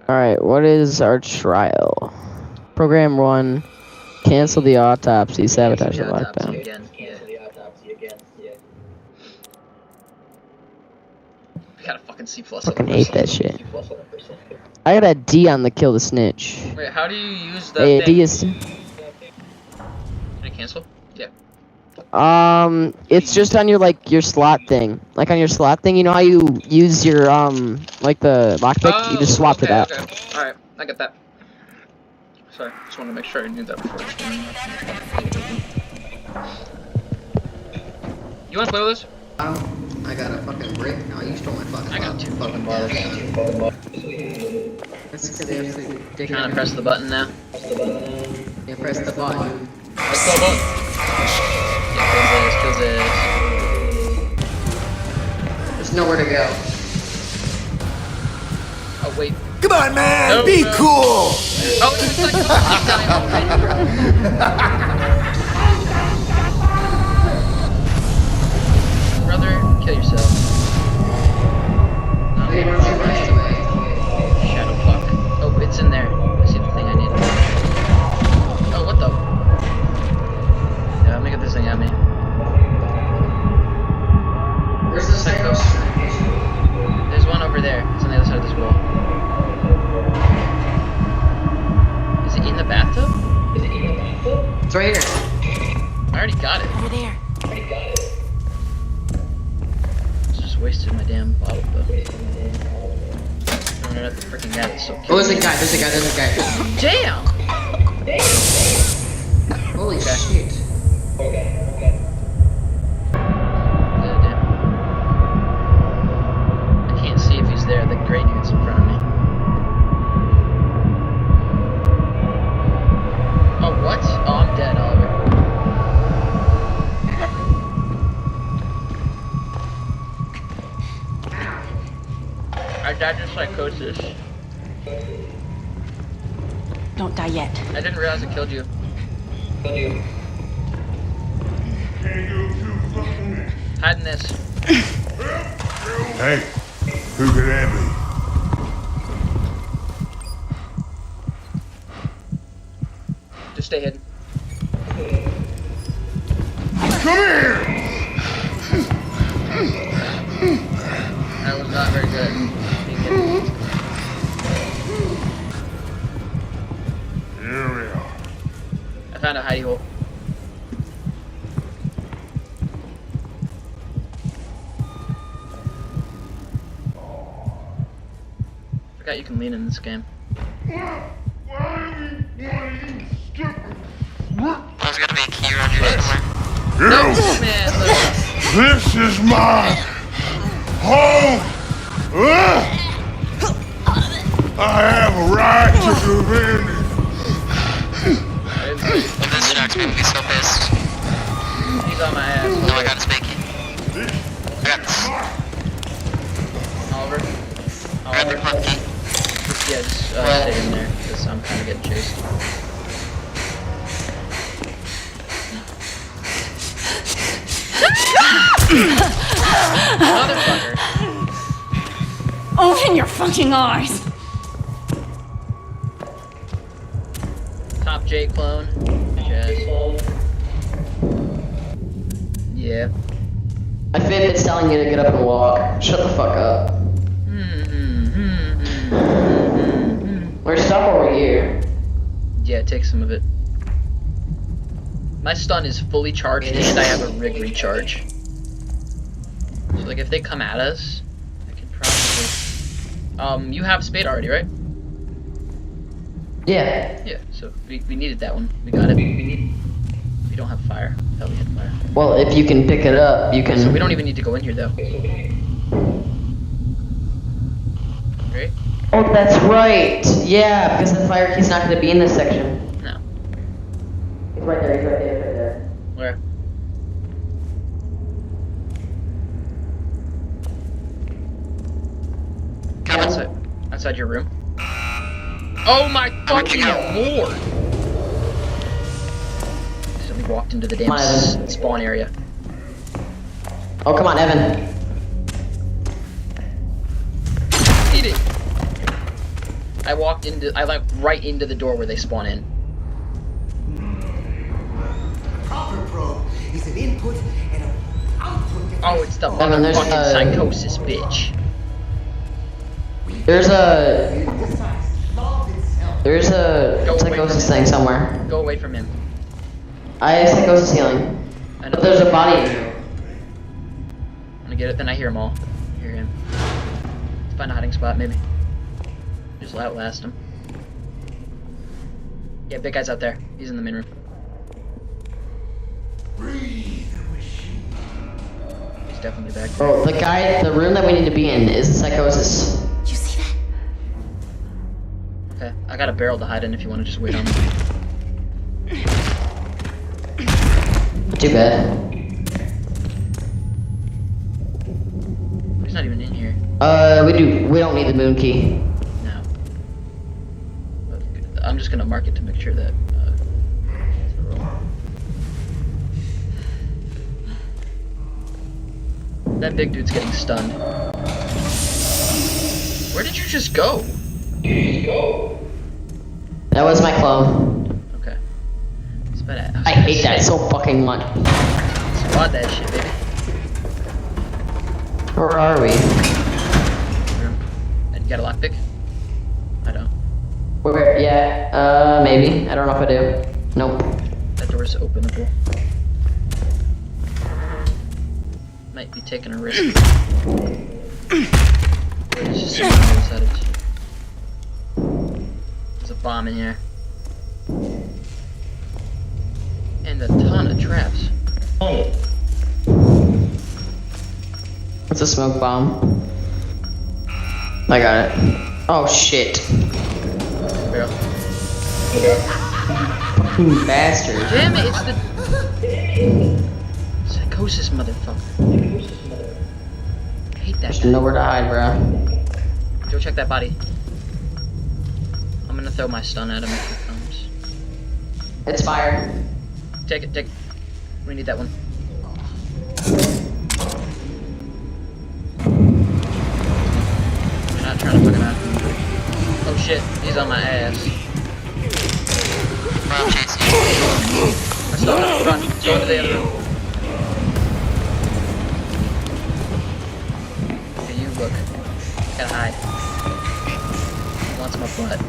Alright, what is our trial? Program 1. Cancel the autopsy. Sabotage the lockdown. Again. Yeah. I got a fucking C+. Fucking hate that shit. I got a D on the kill the snitch. Wait, how do you use the Hey, thing? D is... Can I cancel? Yeah. It's just on your, like, your slot thing. Like, on your slot thing, you know how you use your, like, the lockpick? You just swapped it out. Okay. Alright, I get that. Sorry, just wanted to make sure I knew that before this game. You wanna play with this? I got a fucking brick. No, you stole my fucking I got 2 fucking bars. Trying to press the button now. Yeah, press the button. Press the button. Yeah, kill this. There's nowhere to go. Oh, wait. Come on, man! No, Be no. cool! Oh, it's like dying already, bro. Brother, kill yourself. No, shadow fuck. Oh, it's in there. I see the thing I need. Oh, what the? Yeah, let me get this thing at me. Where's the psycho? There's one over there. It's on the other side of this wall. Is it in the bathtub? It's right here. I already got it. Over there. Just wasted my damn bottle though. Throwing it at the freaking guy that's so cute. Oh, there's a guy. Damn! Holy shit. Damn. I can't see if he's there. The gray dude's in front of me. Oh, what? Oh, I'm dead, Oliver. I died in psychosis. Don't die yet. I didn't realize I killed you. Hide in this. Hey, who could that be? Just stay hidden. Come here! That was not very good. Here we are. I found a hidey hole. Forgot you can lean in this game. There's gotta be a key around here somewhere. You! No, man, look. This is my home! I have a right to defend it. I didn't see it. If this shark's gonna be so pissed. He's on my ass. No, I got his bacon. I got this. Oliver. Grab your front key. Yeah, just stay in there, because I'm kind of getting chased. Motherfucker. Open your fucking eyes! Top J clone. Jazz. Yeah. My Fitbit's telling you to get up and walk. Shut the fuck up. We're stuck over here. Yeah, take some of it. My stun is fully charged and I have a rig recharge. So like if they come at us, I can probably... you have spade already, right? Yeah. Yeah, so we needed that one. We got it. We don't have fire. Hell, we had fire. Well, if you can pick it up, you can... So we don't even need to go in here though. Great. Oh, that's right. Yeah, because the fire key's not going to be in this section. No. It's right there, it's right there, it's right there. Where? Come on. Outside your room. Oh my fucking lord! Somebody walked into the damn Come on, Evan. spawn area. Oh, come on, Evan. Eat it! I like right into the door where they spawn in. Proper probe is an input and an output device. Oh, it's the Evan, there's motherfucking a- psychosis, bitch. There's a Go away psychosis from him. thing somewhere. Go away from him. I have psychosis healing. I know But there's a body in here. I'm gonna get it, then I hear them all. I hear him. Let's find a hiding spot, maybe. Just outlast him. Yeah, big guy's out there. He's in the main room. He's definitely back there. Oh, the room that we need to be in is the psychosis. You see that? Okay, I got a barrel to hide in if you want to just wait on me. Not too bad. He's not even in here. We don't need the moon key. No. But I'm just gonna mark it to make sure that. That big dude's getting stunned. Where did you just go? That was my clone. Okay. It's bad. I hate that so fucking much. Squad that shit, baby. Where are we? And you got a lockpick? I don't. Where? Yeah. Maybe. I don't know if I do. Nope. That door's openable. Might be taking a risk. There's just someone on the other side of it. There's a bomb in here. And a ton of traps. It's a smoke bomb. I got it. Oh shit. Barrel. Fucking bastard. Damn it, it's the psychosis motherfucker. I hate that There's guy. nowhere to hide, bro. Go check that body. I'm gonna throw my stun at him if he comes. It's fired. Take it, take it. We need that one. We're not trying to fuck him out. Oh shit, he's on my ass. Bro, chasing you. I stun him. Run. Go into the other room. Okay, you look. Gotta hide. He wants my butt.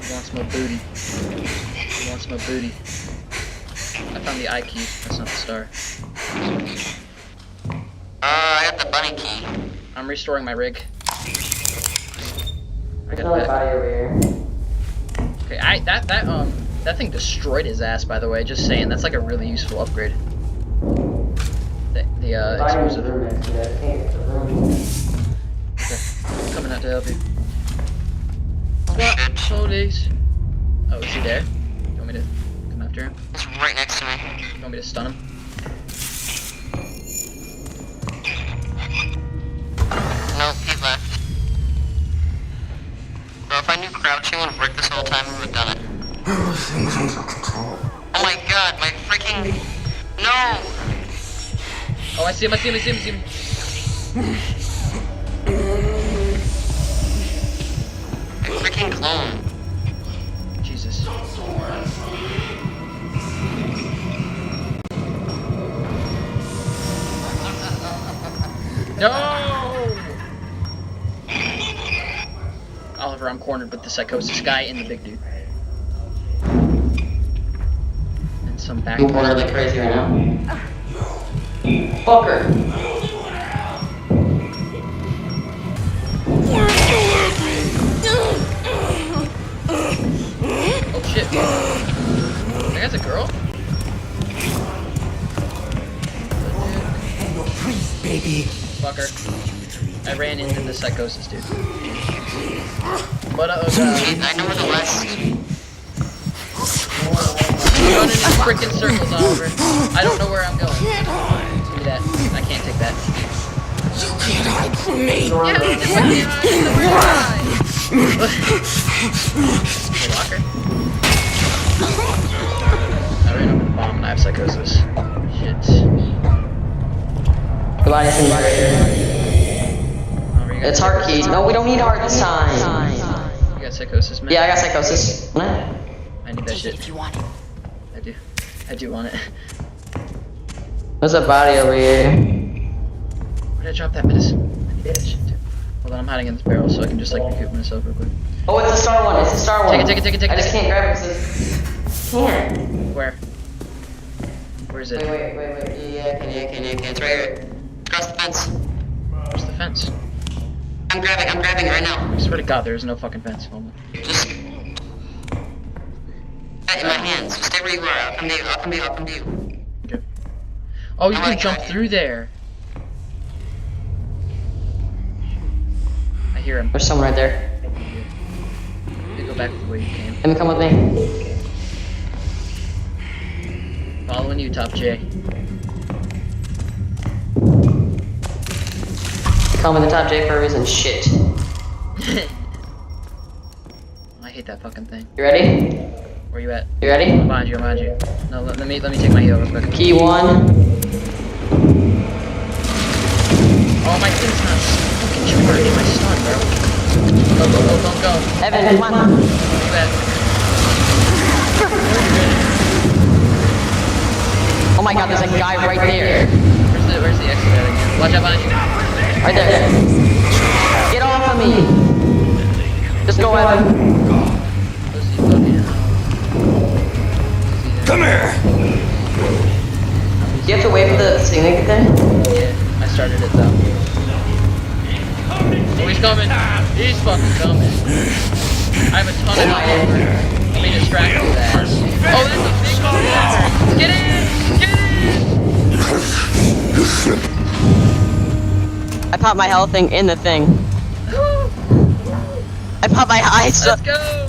He wants my booty. He wants my booty. I found the I key. That's not the star. I got the bunny key. I'm restoring my rig. I There's got another that. body over here. Okay, that thing destroyed his ass, by the way. Just saying, that's like a really useful upgrade. The explosive. Okay, I'm coming out to help you. What? Police. Oh, is he there? You want me to come after him? He's right next to me. You want me to stun him? Nope, he left. Bro, if I knew crouching would work this whole time, we would have done it. Everything's under control. Oh my god, my freaking... No! Oh, I see him, I see him, I see him, I see him. My freaking clone. Jesus. No! Oliver, I'm cornered with the psychosis guy and the big dude. And some back. You're really crazy right now. Fucker. Oh shit. That guy's a girl? And your priest, baby. Fucker. I ran into the psychosis dude. But oh god. I know where the last... I'm running in freaking circles, Oliver. I don't know where I'm going. Give me that. I can't take that. You can't hide from me. Yeah, I can't hide. Hey, Walker. I ran over the bomb and I have psychosis. Shit. Goliath in right here. Oliver, you got It's heart key. No, we don't need heart this time. got psychosis, man? Yeah, I got psychosis. What? I need that Take it shit. if you want it. I do. I do want it. There's a body over here. Where did I drop that medicine? I need that shit too. Hold on, I'm hiding in this barrel so I can just like recoup myself real quick. Oh, it's the star one. It's the star one. Take it. I just can't grab it because can't. Where? Where is it? Wait. Yeah, can. It's right here. Across the fence. Where's the fence? I'm grabbing it right now. I swear to God, there is no fucking fence. Hold on. Just get it in my hands. Just stay where you are. I'll come to you. Okay. Oh, you Oh can my jump God. through there. I hear him. There's someone right there. You go back the way you came. Let me come with me. Following you, Top J. Come with the top J for a reason. Shit. I hate that fucking thing. You ready? Where you at? You ready? I'm behind you. No, let me take my heal real quick. Key 1. Oh, my thing's not fucking charged. My stun, bro. Go. Evan, come on. Where you at? Oh my God, there's a guy right there. Where's the exit at again? Watch out behind you. Right there. Get off of me. Just go, Evan. Pussy fucking. Come here. Do you have to wait for the signature thing? Yeah, I started it though. Oh, he's coming. He's fucking coming. I have a ton of health. Let me distract his ass. Oh, there's a big monster. Get in! I popped my health thing in the thing. I popped my eyes. Let's go!